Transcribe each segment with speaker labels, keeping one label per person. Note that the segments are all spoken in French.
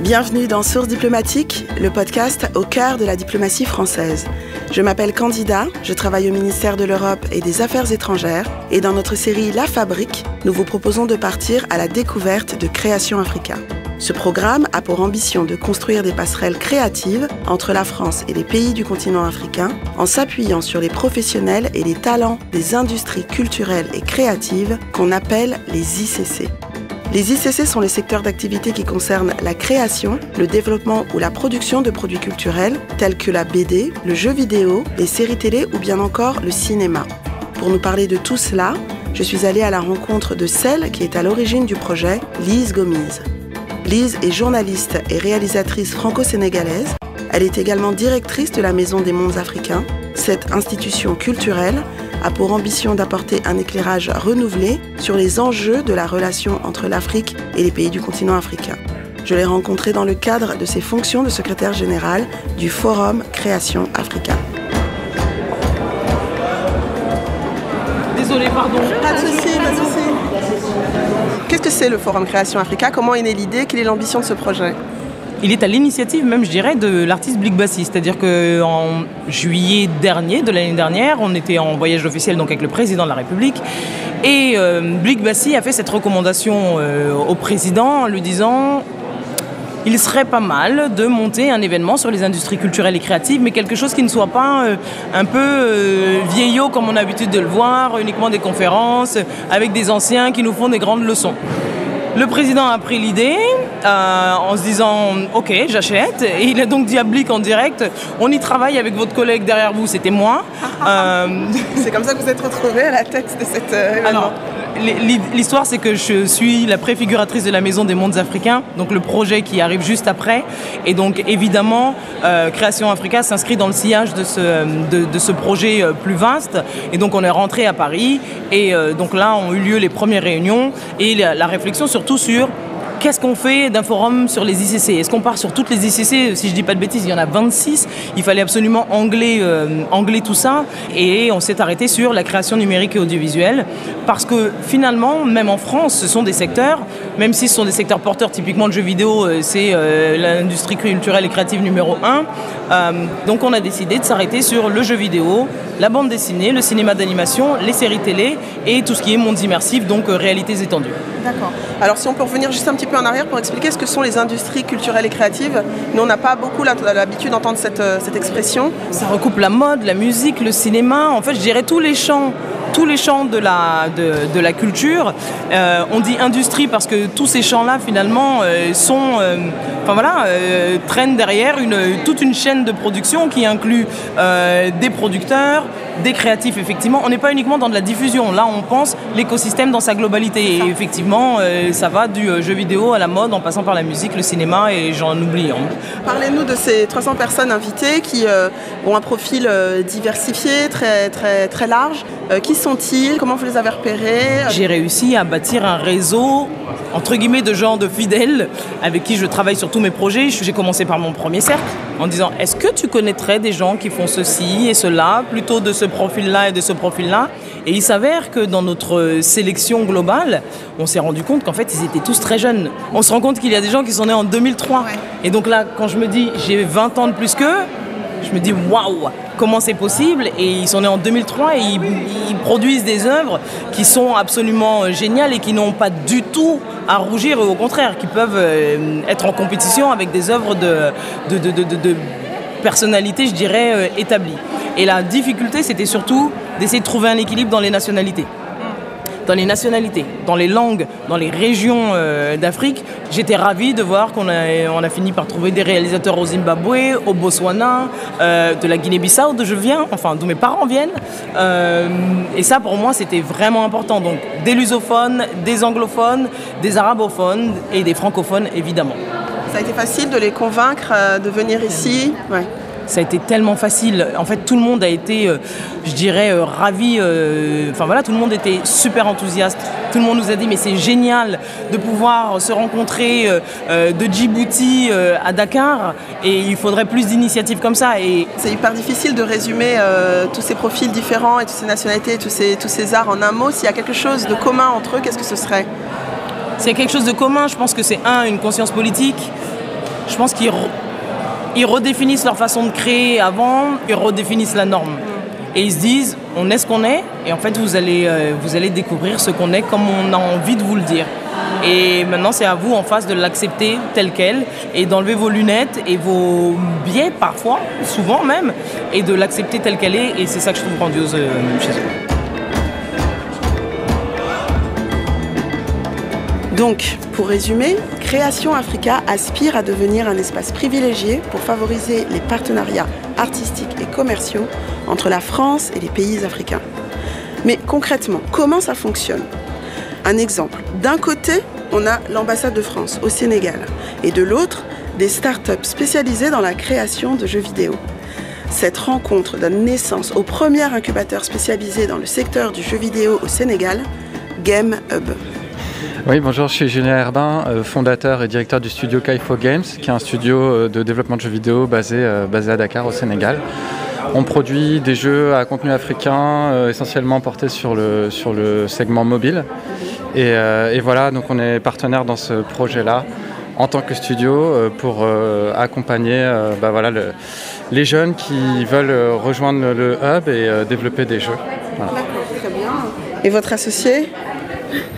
Speaker 1: Bienvenue dans Source diplomatique, le podcast au cœur de la diplomatie française. Je m'appelle Candida, je travaille au ministère de l'Europe et des Affaires étrangères et dans notre série La Fabrique, nous vous proposons de partir à la découverte de Création Africa. Ce programme a pour ambition de construire des passerelles créatives entre la France et les pays du continent africain en s'appuyant sur les professionnels et les talents des industries culturelles et créatives qu'on appelle les ICC. Les ICC sont les secteurs d'activité qui concernent la création, le développement ou la production de produits culturels tels que la BD, le jeu vidéo, les séries télé ou bien encore le cinéma. Pour nous parler de tout cela, je suis allée à la rencontre de celle qui est à l'origine du projet, Lise Gomis. Lise est journaliste et réalisatrice franco-sénégalaise. Elle est également directrice de la Maison des Mondes Africains. Cette institution culturelle a pour ambition d'apporter un éclairage renouvelé sur les enjeux de la relation entre l'Afrique et les pays du continent africain. Je l'ai rencontrée dans le cadre de ses fonctions de secrétaire générale du Forum Création Africa.
Speaker 2: Désolée, pardon.
Speaker 1: Pas de souci, pas de souci. Qu'est-ce que c'est le Forum Création Africa? Comment est née l'idée? Quelle est l'ambition de ce projet?
Speaker 2: Il est à l'initiative même, je dirais, de l'artiste Blick Bassi. C'est-à-dire qu'en juillet dernier, de l'année dernière, on était en voyage officiel donc avec le président de la République. Et Blick Bassi a fait cette recommandation au président en lui disant « Il serait pas mal de monter un événement sur les industries culturelles et créatives, mais quelque chose qui ne soit pas un peu vieillot comme on a l'habitude de le voir, uniquement des conférences, avec des anciens qui nous font des grandes leçons. » Le président a pris l'idée en se disant « Ok, j'achète ». Et il a donc dit à Blick en direct « On y travaille avec votre collègue derrière vous, c'était moi. »
Speaker 1: C'est comme ça que vous êtes retrouvée à la tête de cet événement.
Speaker 2: Alors, l'histoire, c'est que je suis la préfiguratrice de la Maison des Mondes Africains, donc le projet qui arrive juste après. Et donc, évidemment, Création Africa s'inscrit dans le sillage de ce projet plus vaste. Et donc, on est rentré à Paris. Et donc là, ont eu lieu les premières réunions et la réflexion surtout sur qu'est-ce qu'on fait d'un forum sur les ICC? Est-ce qu'on part sur toutes les ICC? Si je dis pas de bêtises, il y en a 26. Il fallait absolument angler tout ça. Et on s'est arrêté sur la création numérique et audiovisuelle. Parce que finalement, même en France, ce sont des secteurs, même si ce sont des secteurs porteurs, typiquement le jeu vidéo, c'est l'industrie culturelle et créative numéro 1. Donc on a décidé de s'arrêter sur le jeu vidéo, la bande dessinée, le cinéma d'animation, les séries télé et tout ce qui est mondes immersifs, donc réalités étendues.
Speaker 1: D'accord. Alors si on peut revenir juste un petit peu en arrière pour expliquer ce que sont les industries culturelles et créatives. Nous, on n'a pas beaucoup l'habitude d'entendre cette expression.
Speaker 2: Ça recoupe la mode, la musique, le cinéma, en fait je dirais tous les champs de la culture. On dit industrie parce que tous ces champs-là finalement traînent derrière toute une chaîne de production qui inclut des producteurs, des créatifs effectivement. On n'est pas uniquement dans de la diffusion, là on pense l'écosystème dans sa globalité et effectivement ça va du jeu vidéo à la mode en passant par la musique, le cinéma et j'en oublie.
Speaker 1: Parlez-nous de ces 300 personnes invitées qui ont un profil diversifié, très, très, très large. Qui sont-ils? Comment vous les avez repérés?
Speaker 2: J'ai réussi à bâtir un réseau entre guillemets de gens de fidèles avec qui je travaille sur tous mes projets. J'ai commencé par mon premier cercle en disant est-ce que tu connaîtrais des gens qui font ceci et cela, plutôt de ce profil-là et de ce profil-là? Et il s'avère que dans notre sélection globale, on s'est rendu compte qu'en fait ils étaient tous très jeunes. On se rend compte qu'il y a des gens qui sont nés en 2003. Ouais. Et donc là, quand je me dis j'ai 20 ans de plus qu'eux, je me dis waouh, comment c'est possible? Et ils sont nés en 2003 et ils produisent des œuvres qui sont absolument géniales et qui n'ont pas du tout à rougir, au contraire, qui peuvent être en compétition avec des œuvres de personnalités, je dirais, établies. Et la difficulté, c'était surtout d'essayer de trouver un équilibre dans les nationalités. Dans les langues, dans les régions d'Afrique. J'étais ravie de voir qu'on a fini par trouver des réalisateurs au Zimbabwe, au Botswana, de la Guinée-Bissau d'où mes parents viennent. Et ça, pour moi, c'était vraiment important. Donc, des lusophones, des anglophones, des arabophones et des francophones, évidemment.
Speaker 1: Ça a été facile de les convaincre de venir ici? Ouais.
Speaker 2: Ça a été tellement facile. En fait, tout le monde a été, je dirais, ravi. Tout le monde était super enthousiaste. Tout le monde nous a dit, mais c'est génial de pouvoir se rencontrer de Djibouti à Dakar. Et il faudrait plus d'initiatives comme ça. Et
Speaker 1: c'est hyper difficile de résumer tous ces profils différents et toutes ces nationalités, tous ces arts en un mot. S'il y a quelque chose de commun entre eux, qu'est-ce que ce serait?
Speaker 2: S'il y a quelque chose de commun, je pense que c'est une conscience politique. je pense qu'ils redéfinissent leur façon de créer avant, ils redéfinissent la norme. Et ils se disent, on est ce qu'on est, et en fait, vous allez découvrir ce qu'on est comme on a envie de vous le dire. Et maintenant, c'est à vous, en face, de l'accepter tel quel, et d'enlever vos lunettes et vos biais, parfois, souvent même, et de l'accepter tel qu'elle est, et c'est ça que je trouve grandiose chez eux.
Speaker 1: Donc, pour résumer, Création Africa aspire à devenir un espace privilégié pour favoriser les partenariats artistiques et commerciaux entre la France et les pays africains. Mais concrètement, comment ça fonctionne ? Un exemple. D'un côté, on a l'ambassade de France au Sénégal et de l'autre, des startups spécialisées dans la création de jeux vidéo. Cette rencontre donne naissance au premier incubateur spécialisé dans le secteur du jeu vidéo au Sénégal, Game Hub.
Speaker 3: Oui, bonjour, je suis Julien Herbin, fondateur et directeur du studio Kaifo Games, qui est un studio de développement de jeux vidéo basé à Dakar, au Sénégal. On produit des jeux à contenu africain, essentiellement portés sur le segment mobile. Et voilà, donc on est partenaire dans ce projet-là en tant que studio pour accompagner les jeunes qui veulent rejoindre le hub et développer des jeux. Voilà.
Speaker 1: D'accord, très bien. Et votre associé ?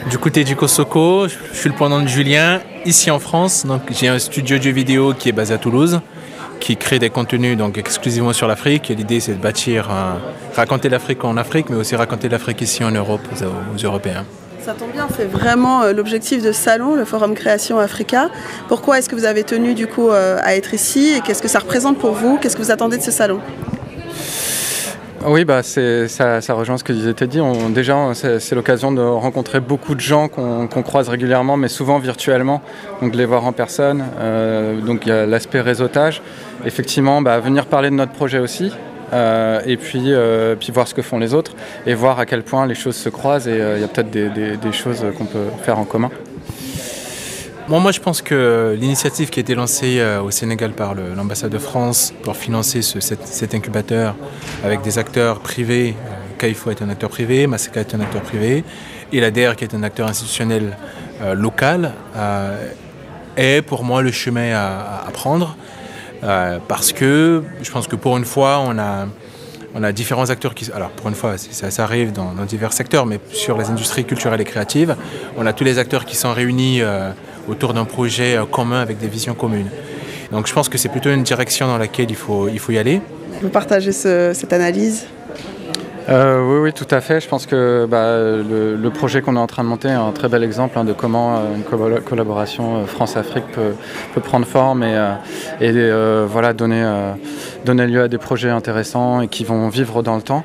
Speaker 4: Du côté du Kosoko, je suis le pendant de Julien, ici en France. Donc, j'ai un studio de jeux vidéo qui est basé à Toulouse, qui crée des contenus donc, exclusivement sur l'Afrique. Et l'idée, c'est de raconter l'Afrique en Afrique, mais aussi raconter l'Afrique ici en Europe, aux Européens.
Speaker 1: Ça tombe bien, c'est vraiment l'objectif de ce salon, le Forum Création Africa. Pourquoi est-ce que vous avez tenu du coup à être ici et qu'est-ce que ça représente pour vous ? Qu'est-ce que vous attendez de ce salon ?
Speaker 3: Oui, ça rejoint ce que disait Teddy. C'est l'occasion de rencontrer beaucoup de gens qu'on croise régulièrement, mais souvent virtuellement, donc de les voir en personne. Donc il y a l'aspect réseautage. Effectivement, venir parler de notre projet aussi, et puis voir ce que font les autres, et voir à quel point les choses se croisent, et il y a peut-être des choses qu'on peut faire en commun.
Speaker 4: Moi, je pense que l'initiative qui a été lancée au Sénégal par l'ambassade de France pour financer cet incubateur avec des acteurs privés, Kaifo est un acteur privé, Maseka est un acteur privé, et l'ADER qui est un acteur institutionnel local, est pour moi le chemin à prendre, parce que je pense que pour une fois, on a différents acteurs qui... Alors, pour une fois, ça arrive dans divers secteurs, mais sur les industries culturelles et créatives, on a tous les acteurs qui sont réunis autour d'un projet commun avec des visions communes. Donc je pense que c'est plutôt une direction dans laquelle il faut y aller.
Speaker 1: Vous partagez cette analyse ?
Speaker 3: Oui, tout à fait. Je pense que le projet qu'on est en train de monter est un très bel exemple de comment une collaboration France-Afrique peut prendre forme et donner lieu à des projets intéressants et qui vont vivre dans le temps.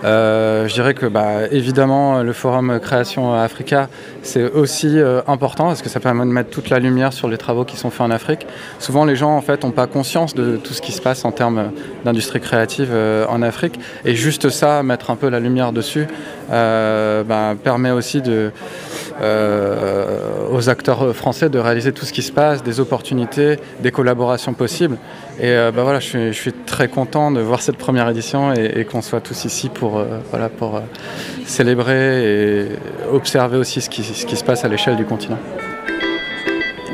Speaker 3: Je dirais que évidemment le Forum Création Africa c'est aussi important parce que ça permet de mettre toute la lumière sur les travaux qui sont faits en Afrique. Souvent les gens en fait n'ont pas conscience de tout ce qui se passe en termes d'industrie créative en Afrique, et juste ça, mettre un peu la lumière dessus, permet aussi aux acteurs français de réaliser tout ce qui se passe, des opportunités, des collaborations possibles. Et je suis très content de voir cette première édition et qu'on soit tous ici pour célébrer et observer aussi ce qui se passe à l'échelle du continent.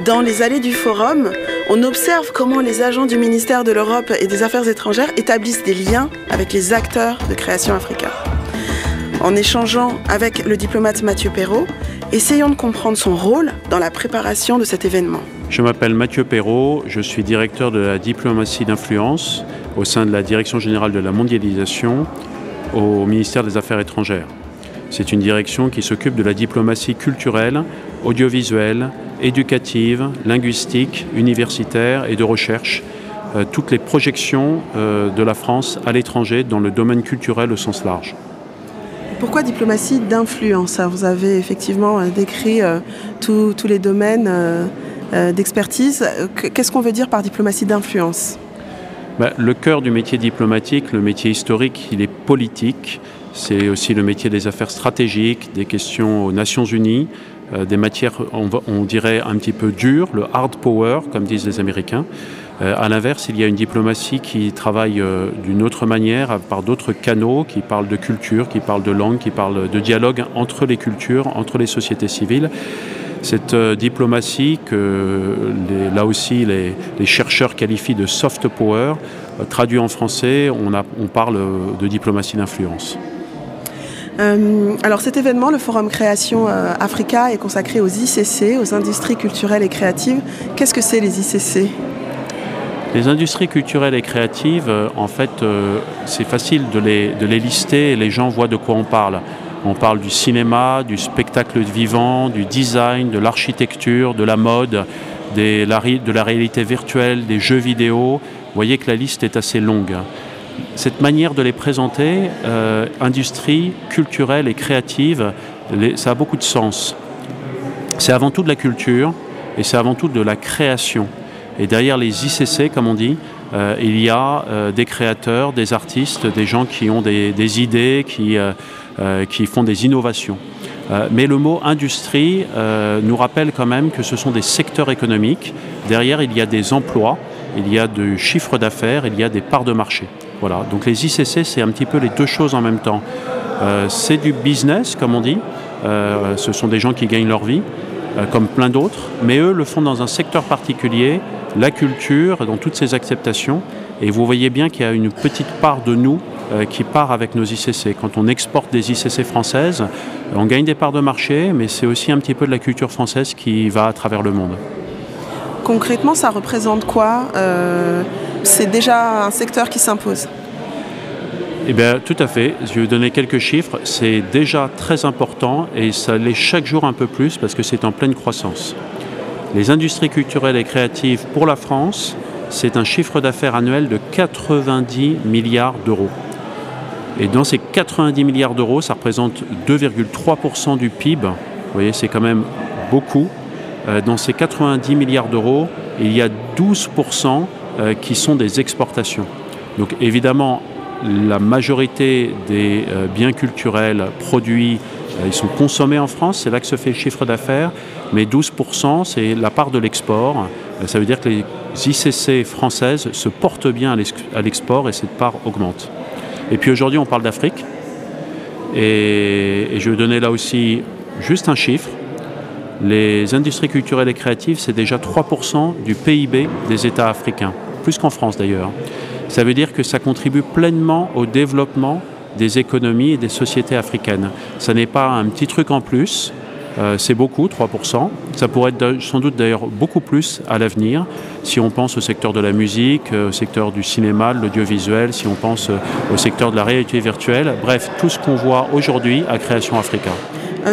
Speaker 1: Dans les allées du forum, on observe comment les agents du ministère de l'Europe et des Affaires étrangères établissent des liens avec les acteurs de Création Africa. En échangeant avec le diplomate Mathieu Perrault, essayons de comprendre son rôle dans la préparation de cet événement.
Speaker 5: Je m'appelle Mathieu Perrault, je suis directeur de la diplomatie d'influence au sein de la Direction générale de la mondialisation au ministère des Affaires étrangères. C'est une direction qui s'occupe de la diplomatie culturelle, audiovisuelle, éducative, linguistique, universitaire et de recherche, toutes les projections de la France à l'étranger dans le domaine culturel au sens large.
Speaker 1: Pourquoi diplomatie d'influence ? Vous avez effectivement décrit tous les domaines d'expertise. Qu'est-ce qu'on veut dire par diplomatie d'influence ?
Speaker 5: Le cœur du métier diplomatique, le métier historique, il est politique. C'est aussi le métier des affaires stratégiques, des questions aux Nations Unies, des matières, on dirait, un petit peu dures, le hard power, comme disent les Américains. À l'inverse, il y a une diplomatie qui travaille d'une autre manière, par d'autres canaux, qui parle de culture, qui parle de langue, qui parle de dialogue entre les cultures, entre les sociétés civiles. Cette diplomatie que là aussi les chercheurs qualifient de soft power, traduit en français, on parle de diplomatie d'influence.
Speaker 1: Alors cet événement, le Forum Création Africa, est consacré aux ICC, aux industries culturelles et créatives. Qu'est-ce que c'est les ICC ?
Speaker 5: Les industries culturelles et créatives, en fait, c'est facile de les lister et les gens voient de quoi on parle. On parle du cinéma, du spectacle vivant, du design, de l'architecture, de la mode, de la réalité virtuelle, des jeux vidéo. Vous voyez que la liste est assez longue. Cette manière de les présenter, industrie culturelle et créative, ça a beaucoup de sens. C'est avant tout de la culture et c'est avant tout de la création. Et derrière les ICC, comme on dit, il y a des créateurs, des artistes, des gens qui ont des idées, qui font des innovations. Mais le mot industrie nous rappelle quand même que ce sont des secteurs économiques. Derrière, il y a des emplois, il y a du chiffre d'affaires, il y a des parts de marché. Voilà. Donc les ICC, c'est un petit peu les deux choses en même temps. C'est du business, comme on dit. Ce sont des gens qui gagnent leur vie, comme plein d'autres. Mais eux le font dans un secteur particulier, la culture, dans toutes ses acceptations. Et vous voyez bien qu'il y a une petite part de nous qui part avec nos ICC. Quand on exporte des ICC françaises, on gagne des parts de marché, mais c'est aussi un petit peu de la culture française qui va à travers le monde.
Speaker 1: Concrètement, ça représente quoi ? C'est déjà un secteur qui s'impose.
Speaker 5: Eh bien, tout à fait. Je vais vous donner quelques chiffres. C'est déjà très important et ça l'est chaque jour un peu plus parce que c'est en pleine croissance. Les industries culturelles et créatives pour la France, c'est un chiffre d'affaires annuel de 90 milliards d'euros. Et dans ces 90 milliards d'euros, ça représente 2,3% du PIB. Vous voyez, c'est quand même beaucoup. Dans ces 90 milliards d'euros, il y a 12% qui sont des exportations. Donc évidemment, la majorité des biens culturels produits, ils sont consommés en France, c'est là que se fait le chiffre d'affaires, mais 12%, c'est la part de l'export. Ça veut dire que les ICC françaises se portent bien à l'export et cette part augmente. Et puis aujourd'hui, on parle d'Afrique. Et je vais donner là aussi juste un chiffre. Les industries culturelles et créatives, c'est déjà 3% du PIB des États africains, plus qu'en France d'ailleurs. Ça veut dire que ça contribue pleinement au développement des économies et des sociétés africaines. Ça n'est pas un petit truc en plus, c'est beaucoup, 3%. Ça pourrait être sans doute d'ailleurs beaucoup plus à l'avenir, si on pense au secteur de la musique, au secteur du cinéma, de l'audiovisuel, si on pense au secteur de la réalité virtuelle. Bref, tout ce qu'on voit aujourd'hui à Création Africa.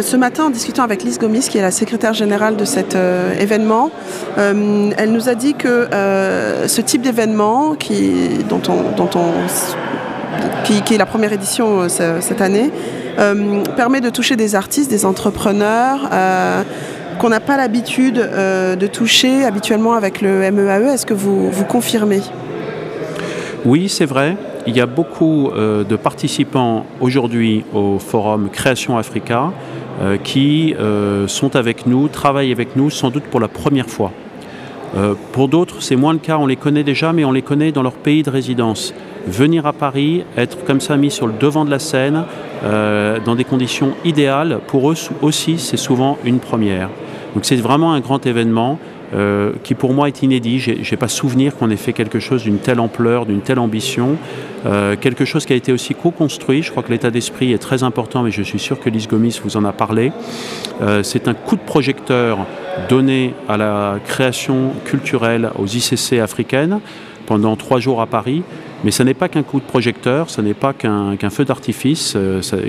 Speaker 1: Ce matin, en discutant avec Lise Gomis, qui est la secrétaire générale de cet événement, elle nous a dit que ce type d'événement, qui est la première édition cette année, permet de toucher des artistes, des entrepreneurs qu'on n'a pas l'habitude de toucher habituellement avec le MEAE. Est-ce que vous confirmez ?
Speaker 5: Oui, c'est vrai. Il y a beaucoup de participants aujourd'hui au forum Création Africa qui sont avec nous, travaillent avec nous sans doute pour la première fois. Pour d'autres, c'est moins le cas, on les connaît déjà, mais on les connaît dans leur pays de résidence. Venir à Paris, être comme ça mis sur le devant de la scène, dans des conditions idéales, pour eux aussi, c'est souvent une première. Donc c'est vraiment un grand événement qui pour moi est inédit. Je n'ai pas souvenir qu'on ait fait quelque chose d'une telle ampleur, d'une telle ambition. Quelque chose qui a été aussi co-construit. Je crois que l'état d'esprit est très important, mais je suis sûr que Lise Gomis vous en a parlé. C'est un coup de projecteur donné à la création culturelle aux ICC africaines pendant 3 jours à Paris. Mais ce n'est pas qu'un coup de projecteur, ce n'est pas qu'un feu d'artifice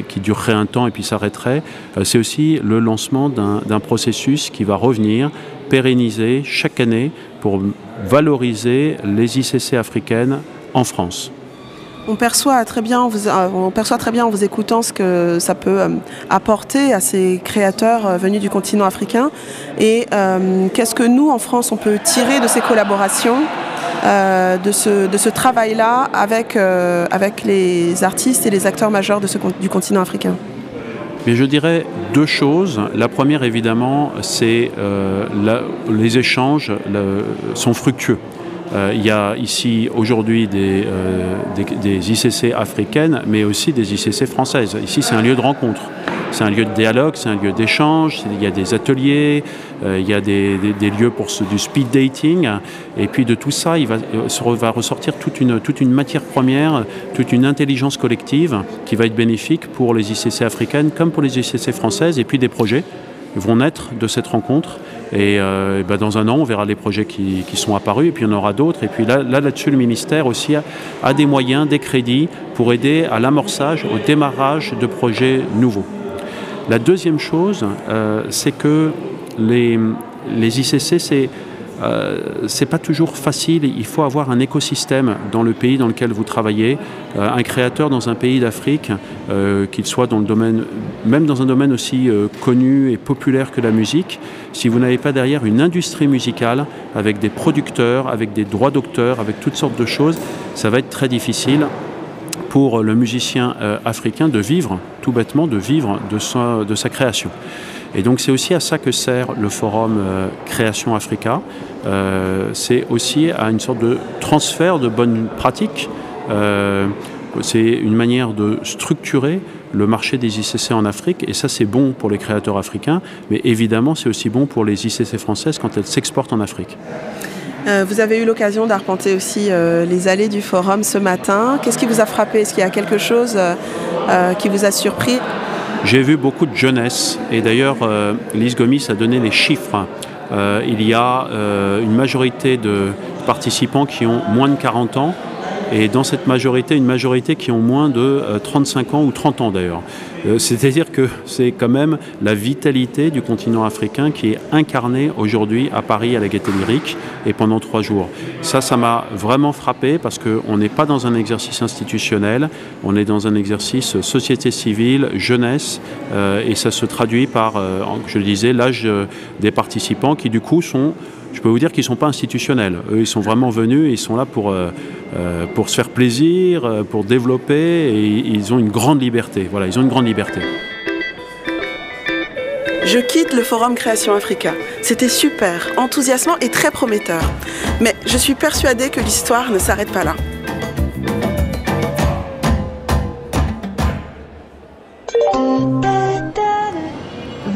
Speaker 5: qui durerait un temps et puis s'arrêterait. C'est aussi le lancement d'un processus qui va revenir, pérenniser chaque année pour valoriser les ICC africaines en France.
Speaker 1: On perçoit très bien en vous écoutant ce que ça peut apporter à ces créateurs venus du continent africain. Et qu'est-ce que nous, en France, on peut tirer de ces collaborations, de ce travail-là avec les artistes et les acteurs majeurs du continent africain?
Speaker 5: Mais je dirais 2 choses. La première, évidemment, c'est les échanges sont fructueux. Il y a ici aujourd'hui des ICC africaines, mais aussi des ICC françaises. Ici, c'est un lieu de rencontre. C'est un lieu de dialogue, c'est un lieu d'échange, il y a des ateliers, il y a des lieux pour du speed dating. Et puis de tout ça, il va ressortir toute une matière première, toute une intelligence collective qui va être bénéfique pour les ICC africaines comme pour les ICC françaises. Et puis des projets vont naître de cette rencontre. Et dans un an, on verra les projets qui sont apparus, et puis il y en aura d'autres. Et puis là-dessus, le ministère aussi a des moyens, des crédits pour aider à l'amorçage, au démarrage de projets nouveaux. La deuxième chose, c'est que les ICC, c'est pas toujours facile. Il faut avoir un écosystème dans le pays dans lequel vous travaillez. Un créateur dans un pays d'Afrique, qu'il soit dans le domaine, même dans un domaine aussi connu et populaire que la musique, si vous n'avez pas derrière une industrie musicale avec des producteurs, avec des droits d'auteur, avec toutes sortes de choses, ça va être très difficile pour le musicien africain de vivre, tout bêtement, de vivre de sa création. Et donc c'est aussi à ça que sert le forum Création Africa. C'est aussi à une sorte de transfert de bonnes pratiques. C'est une manière de structurer le marché des ICC en Afrique, et ça c'est bon pour les créateurs africains, mais évidemment c'est aussi bon pour les ICC françaises quand elles s'exportent en Afrique.
Speaker 1: Vous avez eu l'occasion d'arpenter aussi les allées du forum ce matin. Qu'est-ce qui vous a frappé? Est-ce qu'il y a quelque chose qui vous a surpris?
Speaker 5: J'ai vu beaucoup de jeunesse, et d'ailleurs Lise Gomis a donné les chiffres. Il y a une majorité de participants qui ont moins de 40 ans, et dans cette majorité, une majorité qui ont moins de 35 ans ou 30 ans d'ailleurs. C'est-à-dire que c'est quand même la vitalité du continent africain qui est incarnée aujourd'hui à Paris à la Gaîté Lyrique et pendant 3 jours. Ça m'a vraiment frappé parce qu'on n'est pas dans un exercice institutionnel, on est dans un exercice société civile, jeunesse, et ça se traduit par, je le disais, l'âge des participants qui du coup sont... Je peux vous dire qu'ils ne sont pas institutionnels. Eux, ils sont vraiment venus, ils sont là pour se faire plaisir, pour développer, et ils ont une grande liberté. Voilà, ils ont une grande liberté.
Speaker 1: Je quitte le Forum Création Africa. C'était super, enthousiasmant et très prometteur. Mais je suis persuadée que l'histoire ne s'arrête pas là.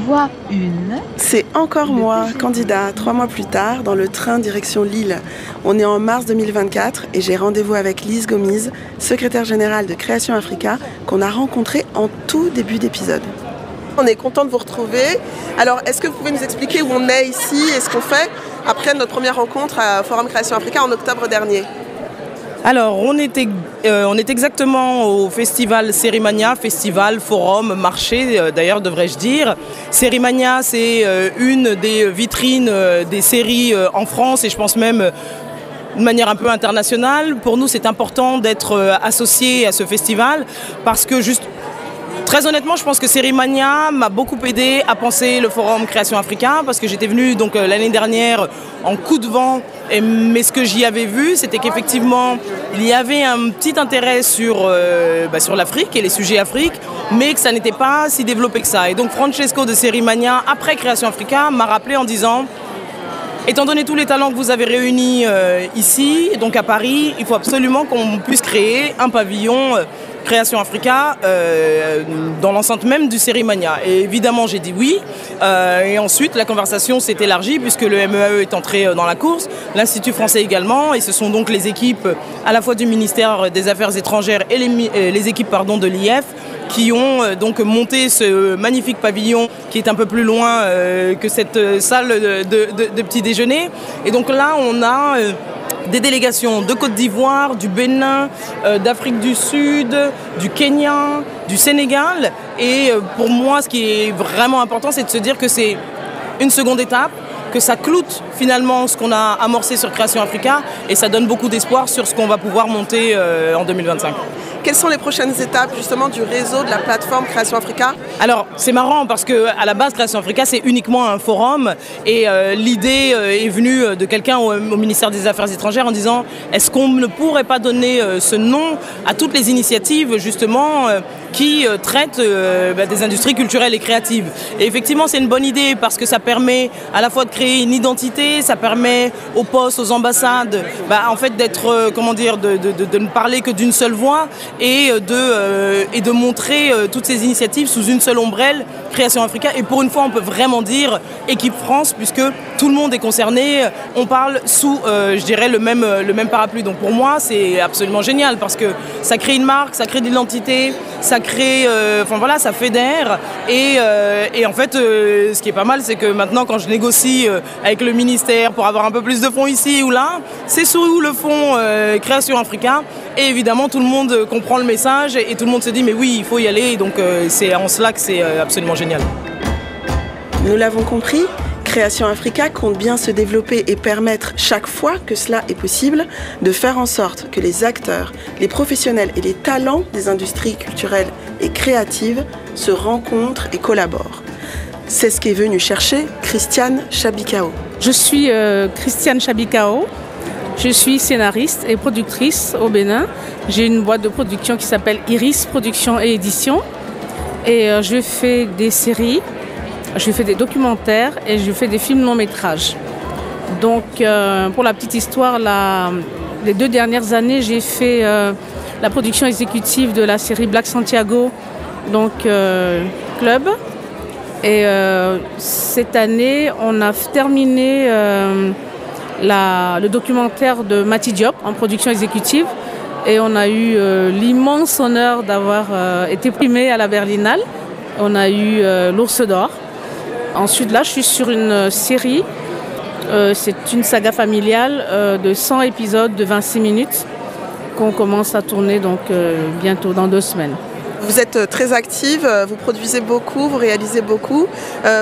Speaker 6: Voix 1.
Speaker 1: C'est encore moi, candidat, 3 mois plus tard, dans le train direction Lille. On est en mars 2024 et j'ai rendez-vous avec Lise Gomis, secrétaire générale de Création Africa, qu'on a rencontrée en tout début d'épisode. On est content de vous retrouver. Alors, est-ce que vous pouvez nous expliquer où on est ici et ce qu'on fait après notre première rencontre à Forum Création Africa en octobre dernier?
Speaker 2: Alors, on est exactement au festival Sérimania, festival, forum, marché, d'ailleurs devrais-je dire. Sérimania, c'est une des vitrines des séries en France et je pense même de manière un peu internationale. Pour nous, c'est important d'être associé à ce festival parce que très honnêtement, je pense que Sérimania m'a beaucoup aidé à penser le Forum Création Africa parce que j'étais venue donc l'année dernière en coup de vent, mais ce que j'y avais vu, c'était qu'effectivement, il y avait un petit intérêt sur l'Afrique et les sujets Afrique, mais que ça n'était pas si développé que ça. Et donc Francesco de Sérimania, après Création Africa, m'a rappelé en disant: étant donné tous les talents que vous avez réunis ici, donc à Paris, il faut absolument qu'on puisse créer un pavillon Création Africa dans l'enceinte même du Sérimania. Et évidemment, j'ai dit oui. Et ensuite, la conversation s'est élargie puisque le MEAE est entré dans la course, l'Institut français également, et ce sont donc les équipes à la fois du ministère des Affaires étrangères et les équipes de l'IF qui ont donc monté ce magnifique pavillon qui est un peu plus loin que cette salle de petit déjeuner. Et donc là, on a des délégations de Côte d'Ivoire, du Bénin, d'Afrique du Sud, du Kenya, du Sénégal. Et pour moi, ce qui est vraiment important, c'est de se dire que c'est une seconde étape, que ça cloute finalement ce qu'on a amorcé sur Création Africa et ça donne beaucoup d'espoir sur ce qu'on va pouvoir monter en 2025.
Speaker 1: Quelles sont les prochaines étapes justement du réseau de la plateforme Création Africa? Alors
Speaker 2: c'est marrant parce qu'à la base Création Africa c'est uniquement un forum et l'idée est venue de quelqu'un au ministère des Affaires étrangères en disant est-ce qu'on ne pourrait pas donner ce nom à toutes les initiatives justement qui traite des industries culturelles et créatives. Et effectivement, c'est une bonne idée parce que ça permet à la fois de créer une identité, ça permet aux postes, aux ambassades, en fait d'être, de ne parler que d'une seule voix et de montrer toutes ces initiatives sous une seule ombrelle, Création Africa. Et pour une fois, on peut vraiment dire équipe France puisque tout le monde est concerné. On parle sous, je dirais, le même parapluie. Donc pour moi, c'est absolument génial parce que ça crée une marque, ça crée de l'identité, ça crée, ça fédère. Et en fait, ce qui est pas mal, c'est que maintenant, quand je négocie avec le ministère pour avoir un peu plus de fonds ici ou là, c'est sous le fonds Création Africa. Et évidemment, tout le monde comprend le message et tout le monde se dit, mais oui, il faut y aller. Donc c'est en cela que c'est absolument génial.
Speaker 1: Nous l'avons compris, Création Africa compte bien se développer et permettre, chaque fois que cela est possible, de faire en sorte que les acteurs, les professionnels et les talents des industries culturelles et créatives se rencontrent et collaborent. C'est ce qu'est venu chercher Christiane Chabikao.
Speaker 7: Je suis Christiane Chabikao. Je suis scénariste et productrice au Bénin. J'ai une boîte de production qui s'appelle Iris Production et Édition. Et je fais des séries, je fais des documentaires et je fais des films long métrages. Donc pour la petite histoire, les 2 dernières années, j'ai fait la production exécutive de la série Black Santiago, donc Club. Et cette année, on a terminé le documentaire de Mati Diop en production exécutive. Et on a eu l'immense honneur d'avoir été primé à la Berlinale. On a eu l'Ours d'Or. Ensuite, là, je suis sur une série. C'est une saga familiale de 100 épisodes de 26 minutes qu'on commence à tourner donc, bientôt, dans 2 semaines.
Speaker 1: Vous êtes très active, vous produisez beaucoup, vous réalisez beaucoup.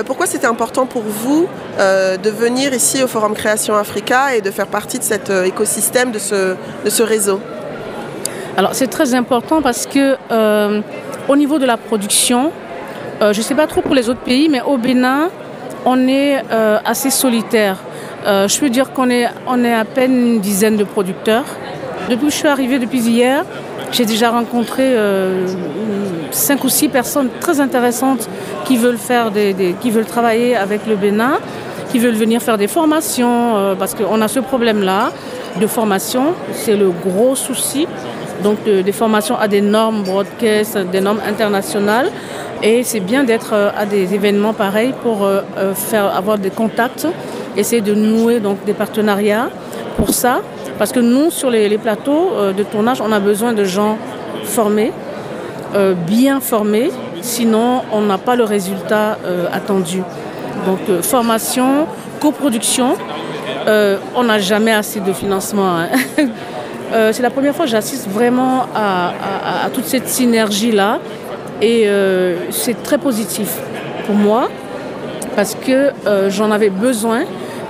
Speaker 1: Pourquoi c'était important pour vous de venir ici au Forum Création Africa et de faire partie de cet écosystème, de ce réseau ?
Speaker 7: Alors c'est très important parce que au niveau de la production, je ne sais pas trop pour les autres pays, mais au Bénin, on est assez solitaire. Je peux dire qu'on est à peine une dizaine de producteurs. Depuis que je suis arrivée, depuis hier, j'ai déjà rencontré 5 ou 6 personnes très intéressantes qui veulent qui veulent travailler avec le Bénin, qui veulent venir faire des formations, parce qu'on a ce problème-là de formation, c'est le gros souci. Donc des formations à des normes broadcast, des normes internationales. Et c'est bien d'être à des événements pareils pour avoir des contacts, essayer de nouer donc, des partenariats pour ça. Parce que nous, sur les plateaux de tournage, on a besoin de gens formés, bien formés, sinon on n'a pas le résultat attendu. Donc formation, coproduction, on n'a jamais assez de financement. Hein. C'est la première fois que j'assiste vraiment à toute cette synergie-là et c'est très positif pour moi parce que j'en avais besoin.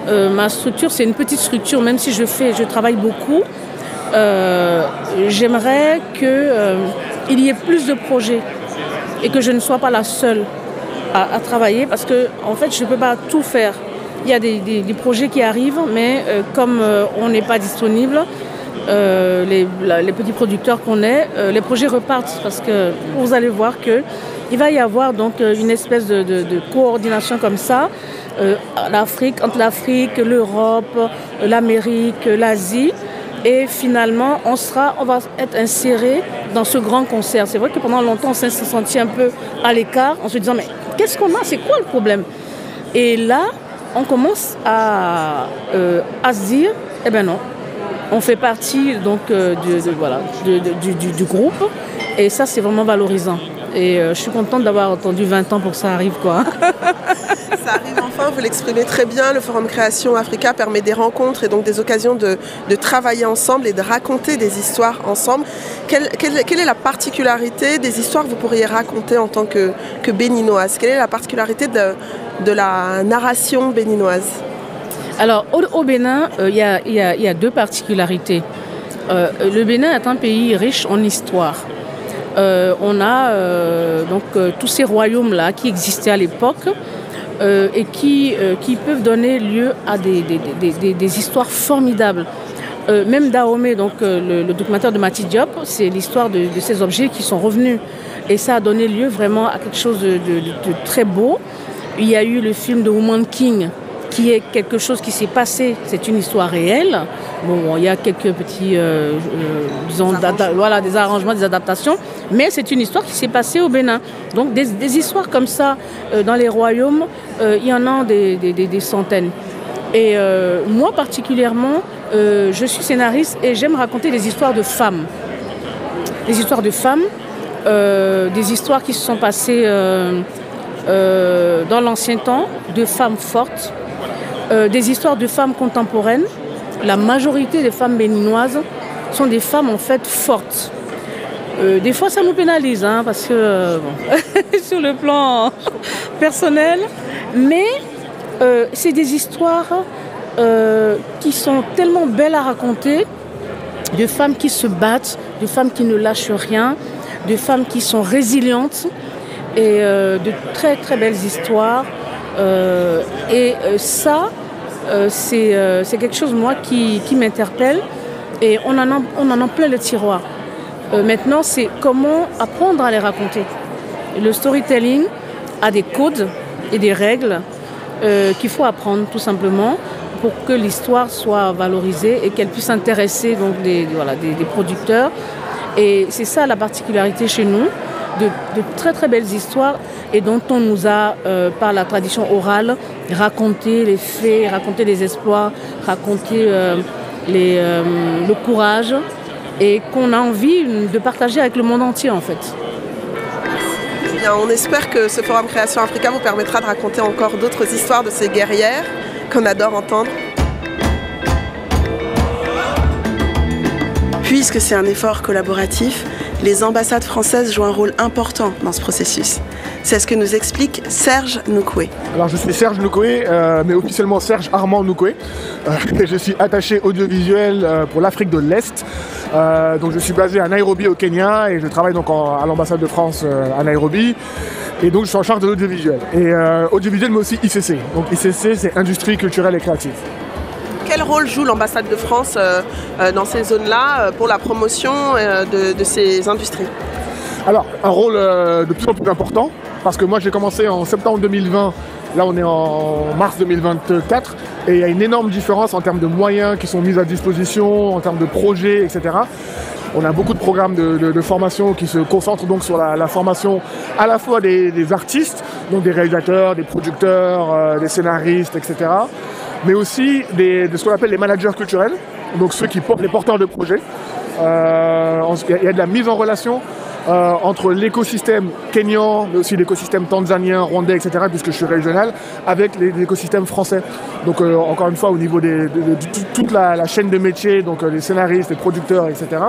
Speaker 7: Ma structure, c'est une petite structure, même si je travaille beaucoup. J'aimerais qu'il y ait plus de projets et que je ne sois pas la seule à travailler parce que en fait, je ne peux pas tout faire. Il y a des projets qui arrivent, mais comme on n'est pas disponible, les petits producteurs qu'on est, les projets repartent parce que vous allez voir qu'il va y avoir donc une espèce de coordination comme ça entre l'Afrique, l'Europe, l'Amérique, l'Asie et finalement on va être inséré dans ce grand concert. C'est vrai que pendant longtemps on s'est senti un peu à l'écart en se disant mais qu'est-ce qu'on a, c'est quoi le problème? Et là on commence à se dire eh ben non. On fait partie donc, du groupe et ça c'est vraiment valorisant. Et je suis contente d'avoir attendu 20 ans pour que ça arrive. Quoi.
Speaker 1: Ça arrive enfin, vous l'exprimez très bien. Le Forum Création Africa permet des rencontres et donc des occasions de travailler ensemble et de raconter des histoires ensemble. Quelle est la particularité des histoires que vous pourriez raconter en tant que béninoise? Quelle est la particularité de la narration béninoise?
Speaker 7: Alors, au Bénin, il y a 2 particularités. Le Bénin est un pays riche en histoire. On a tous ces royaumes-là qui existaient à l'époque et qui peuvent donner lieu à des histoires formidables. Même Dahomey, donc le documentaire de Mati Diop, c'est l'histoire de ces objets qui sont revenus. Et ça a donné lieu vraiment à quelque chose de très beau. Il y a eu le film de Woman King, qui est quelque chose qui s'est passé, c'est une histoire réelle. Bon, il y a quelques petits disons, des arrangements, des adaptations, mais c'est une histoire qui s'est passée au Bénin. Donc des histoires comme ça, dans les royaumes, il y en a des centaines. Et moi particulièrement, je suis scénariste et j'aime raconter des histoires de femmes. Des histoires de femmes, des histoires qui se sont passées dans l'ancien temps, de femmes fortes, des histoires de femmes contemporaines. La majorité des femmes béninoises sont des femmes en fait fortes. Des fois ça nous pénalise parce que sur le plan personnel, mais c'est des histoires qui sont tellement belles à raconter, de femmes qui se battent, de femmes qui ne lâchent rien, de femmes qui sont résilientes et de très très belles histoires. Ça, c'est quelque chose moi qui m'interpelle et on en a plein le tiroir. Maintenant, c'est comment apprendre à les raconter. Le storytelling a des codes et des règles qu'il faut apprendre tout simplement pour que l'histoire soit valorisée et qu'elle puisse intéresser donc des producteurs. Et c'est ça la particularité chez nous, de très très belles histoires et dont on nous a, par la tradition orale, raconté les faits, raconté les exploits, raconté le courage et qu'on a envie de partager avec le monde entier en fait.
Speaker 1: Bien, on espère que ce Forum Création Africa vous permettra de raconter encore d'autres histoires de ces guerrières qu'on adore entendre. Puisque c'est un effort collaboratif, les ambassades françaises jouent un rôle important dans ce processus. C'est ce que nous explique Serge Noukoué.
Speaker 8: Alors je suis Serge Noukoué, mais officiellement Serge Armand Noukoué. Je suis attaché audiovisuel pour l'Afrique de l'Est. Donc je suis basé à Nairobi au Kenya et je travaille donc à l'ambassade de France à Nairobi. Et donc je suis en charge de l'audiovisuel. Et audiovisuel mais aussi ICC. Donc ICC c'est Industrie culturelle et créative.
Speaker 1: Quel rôle joue l'ambassade de France dans ces zones-là pour la promotion de ces industries?
Speaker 8: Alors, un rôle de plus en plus important, parce que moi j'ai commencé en septembre 2020, là on est en mars 2024, et il y a une énorme différence en termes de moyens qui sont mis à disposition, en termes de projets, etc. On a beaucoup de programmes de formation qui se concentrent donc sur la formation à la fois des artistes, donc des réalisateurs, des producteurs, des scénaristes, etc. Mais aussi de ce qu'on appelle les managers culturels, donc ceux qui portent les porteurs de projets. Il y a de la mise en relation entre l'écosystème kényan, mais aussi l'écosystème tanzanien, rwandais, etc., puisque je suis régional, avec l'écosystème français. Donc encore une fois, au niveau de toute la chaîne de métiers, donc les scénaristes, les producteurs, etc.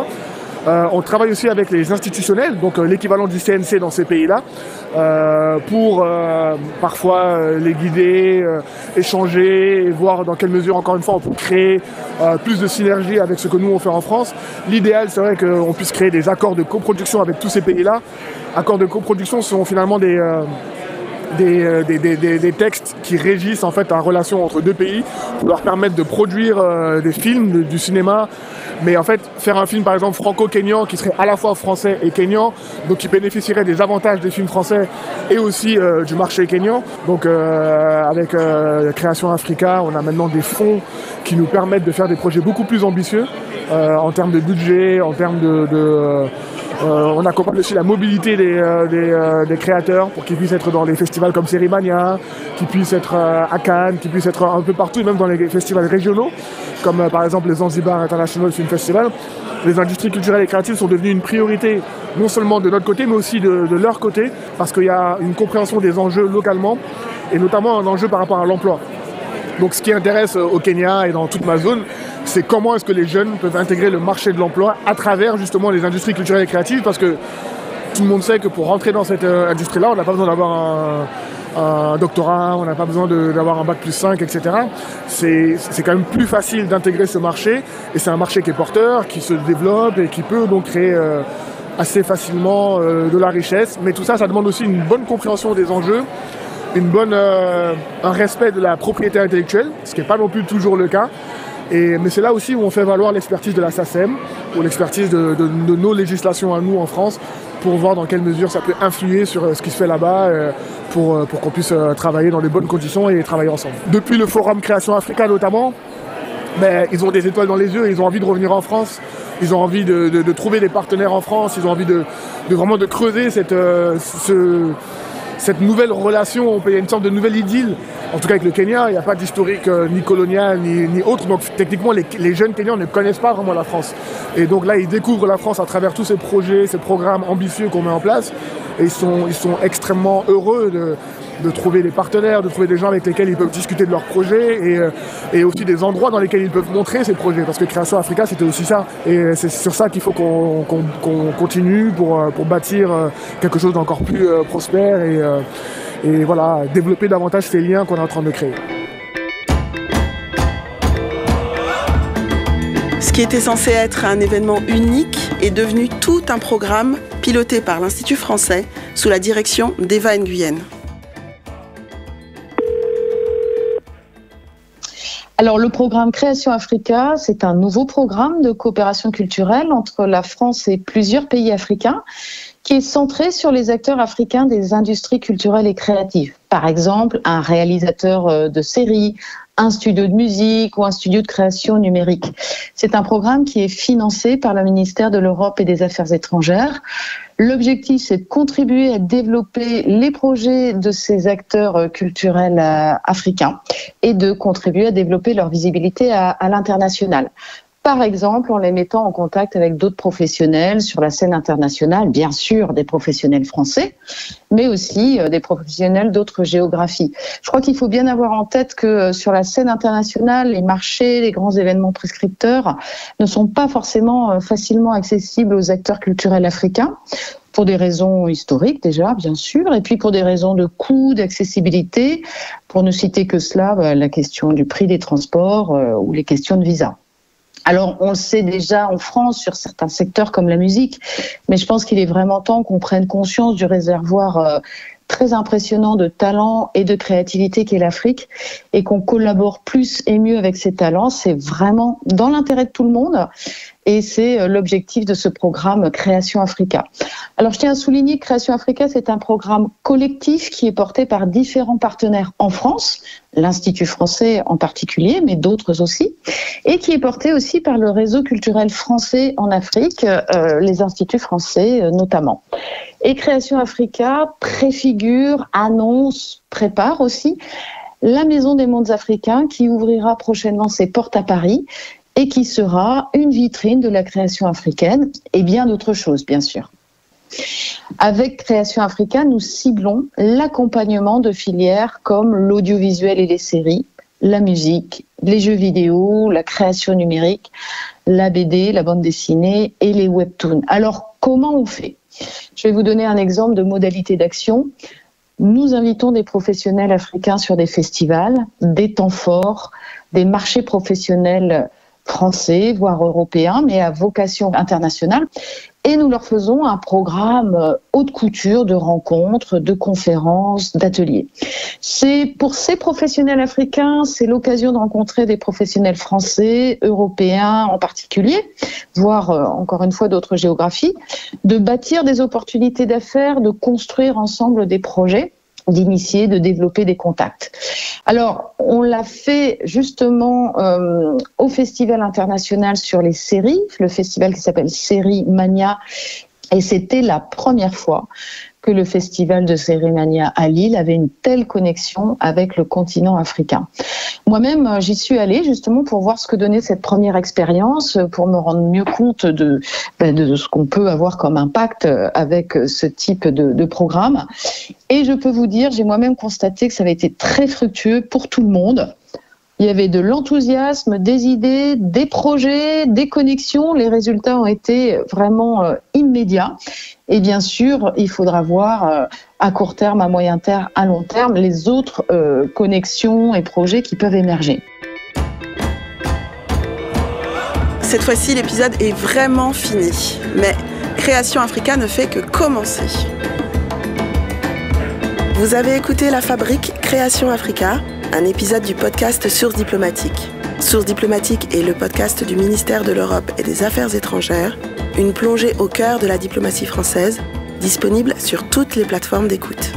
Speaker 8: On travaille aussi avec les institutionnels, donc l'équivalent du CNC dans ces pays-là, pour parfois les guider, échanger et voir dans quelle mesure, encore une fois, on peut créer plus de synergie avec ce que nous on fait en France. L'idéal serait qu'on puisse créer des accords de coproduction avec tous ces pays-là. Accords de coproduction sont finalement des textes qui régissent en fait la relation entre deux pays pour leur permettre de produire des films, du cinéma, mais en fait faire un film par exemple franco-kényan qui serait à la fois français et kényan, donc qui bénéficierait des avantages des films français et aussi du marché kényan. Donc avec Création Africa, on a maintenant des fonds qui nous permettent de faire des projets beaucoup plus ambitieux en termes de budget, en termes on accompagne aussi la mobilité des créateurs pour qu'ils puissent être dans les festivals comme Sérimania, qu'ils puissent être à Cannes, qu'ils puissent être un peu partout, même dans les festivals régionaux, comme par exemple les Zanzibar International Film Festival. Les industries culturelles et créatives sont devenues une priorité, non seulement de notre côté, mais aussi de leur côté, parce qu'il y a une compréhension des enjeux localement, et notamment un enjeu par rapport à l'emploi. Donc ce qui intéresse au Kenya et dans toute ma zone, c'est comment est-ce que les jeunes peuvent intégrer le marché de l'emploi à travers justement les industries culturelles et créatives, parce que tout le monde sait que pour rentrer dans cette industrie-là, on n'a pas besoin d'avoir un doctorat, on n'a pas besoin d'avoir un bac plus 5, etc. C'est quand même plus facile d'intégrer ce marché, et c'est un marché qui est porteur, qui se développe et qui peut donc créer assez facilement de la richesse. Mais tout ça, ça demande aussi une bonne compréhension des enjeux, un respect de la propriété intellectuelle, ce qui n'est pas non plus toujours le cas. Mais c'est là aussi où on fait valoir l'expertise de la SACEM, ou l'expertise de nos législations à nous en France, pour voir dans quelle mesure ça peut influer sur ce qui se fait là-bas, pour qu'on puisse travailler dans de bonnes conditions et travailler ensemble. Depuis le Forum Création Africa notamment, ils ont des étoiles dans les yeux, ils ont envie de revenir en France, ils ont envie de trouver des partenaires en France, ils ont envie de vraiment de creuser cette nouvelle relation, il y a une sorte de nouvelle idylle, en tout cas avec le Kenya, il n'y a pas d'historique ni colonial ni autre, donc techniquement les jeunes Kenyans ne connaissent pas vraiment la France. Et donc là ils découvrent la France à travers tous ces projets, ces programmes ambitieux qu'on met en place, et ils sont extrêmement heureux de trouver des partenaires, de trouver des gens avec lesquels ils peuvent discuter de leurs projets et aussi des endroits dans lesquels ils peuvent montrer ces projets, parce que Création Africa c'était aussi ça, et c'est sur ça qu'il faut qu'on continue pour bâtir quelque chose d'encore plus prospère et voilà, développer davantage ces liens qu'on est en train de créer.
Speaker 1: Ce qui était censé être un événement unique est devenu tout un programme piloté par l'Institut français sous la direction d'Eva Nguyen.
Speaker 9: Alors, le programme Création Africa, c'est un nouveau programme de coopération culturelle entre la France et plusieurs pays africains qui est centré sur les acteurs africains des industries culturelles et créatives. Par exemple, un réalisateur de séries, un studio de musique ou un studio de création numérique. C'est un programme qui est financé par le ministère de l'Europe et des Affaires étrangères. L'objectif, c'est de contribuer à développer les projets de ces acteurs culturels africains et de contribuer à développer leur visibilité à l'international. Par exemple, en les mettant en contact avec d'autres professionnels sur la scène internationale, bien sûr des professionnels français, mais aussi des professionnels d'autres géographies. Je crois qu'il faut bien avoir en tête que sur la scène internationale, les marchés, les grands événements prescripteurs ne sont pas forcément facilement accessibles aux acteurs culturels africains, pour des raisons historiques déjà, bien sûr, et puis pour des raisons de coût, d'accessibilité, pour ne citer que cela, la question du prix des transports ou les questions de visa. Alors, on le sait déjà en France sur certains secteurs comme la musique, mais je pense qu'il est vraiment temps qu'on prenne conscience du réservoir très impressionnant de talent et de créativité qu'est l'Afrique et qu'on collabore plus et mieux avec ces talents. C'est vraiment dans l'intérêt de tout le monde et c'est l'objectif de ce programme Création Africa. Alors, je tiens à souligner que Création Africa, c'est un programme collectif qui est porté par différents partenaires en France, l'Institut français en particulier, mais d'autres aussi, et qui est porté aussi par le réseau culturel français en Afrique, les instituts français notamment. Et Création Africa préfigure, annonce, prépare aussi la Maison des Mondes Africains qui ouvrira prochainement ses portes à Paris et qui sera une vitrine de la création africaine et bien d'autres choses, bien sûr. Avec Création Africa, nous ciblons l'accompagnement de filières comme l'audiovisuel et les séries, la musique, les jeux vidéo, la création numérique, la BD, la bande dessinée et les webtoons. Alors, comment on fait ? Je vais vous donner un exemple de modalité d'action. Nous invitons des professionnels africains sur des festivals, des temps forts, des marchés professionnels français, voire européens, mais à vocation internationale. Et nous leur faisons un programme haute couture de rencontres, de conférences, d'ateliers. C'est pour ces professionnels africains, c'est l'occasion de rencontrer des professionnels français, européens en particulier, voire encore une fois d'autres géographies, de bâtir des opportunités d'affaires, de construire ensemble des projets, d'initier, de développer des contacts. Alors, on l'a fait justement au Festival international sur les séries, le festival qui s'appelle Série Mania, et c'était la première fois que le festival de Série Mania à Lille avait une telle connexion avec le continent africain. Moi-même, j'y suis allée justement pour voir ce que donnait cette première expérience, pour me rendre mieux compte de ce qu'on peut avoir comme impact avec ce type de programme. Et je peux vous dire, j'ai moi-même constaté que ça avait été très fructueux pour tout le monde. Il y avait de l'enthousiasme, des idées, des projets, des connexions. Les résultats ont été vraiment immédiats. Et bien sûr, il faudra voir à court terme, à moyen terme, à long terme, les autres connexions et projets qui peuvent émerger.
Speaker 1: Cette fois-ci, l'épisode est vraiment fini. Mais Création Africa ne fait que commencer. Vous avez écouté La Fabrique Création Africa, un épisode du podcast Source Diplomatique. Source diplomatique est le podcast du ministère de l'Europe et des Affaires étrangères, une plongée au cœur de la diplomatie française, disponible sur toutes les plateformes d'écoute.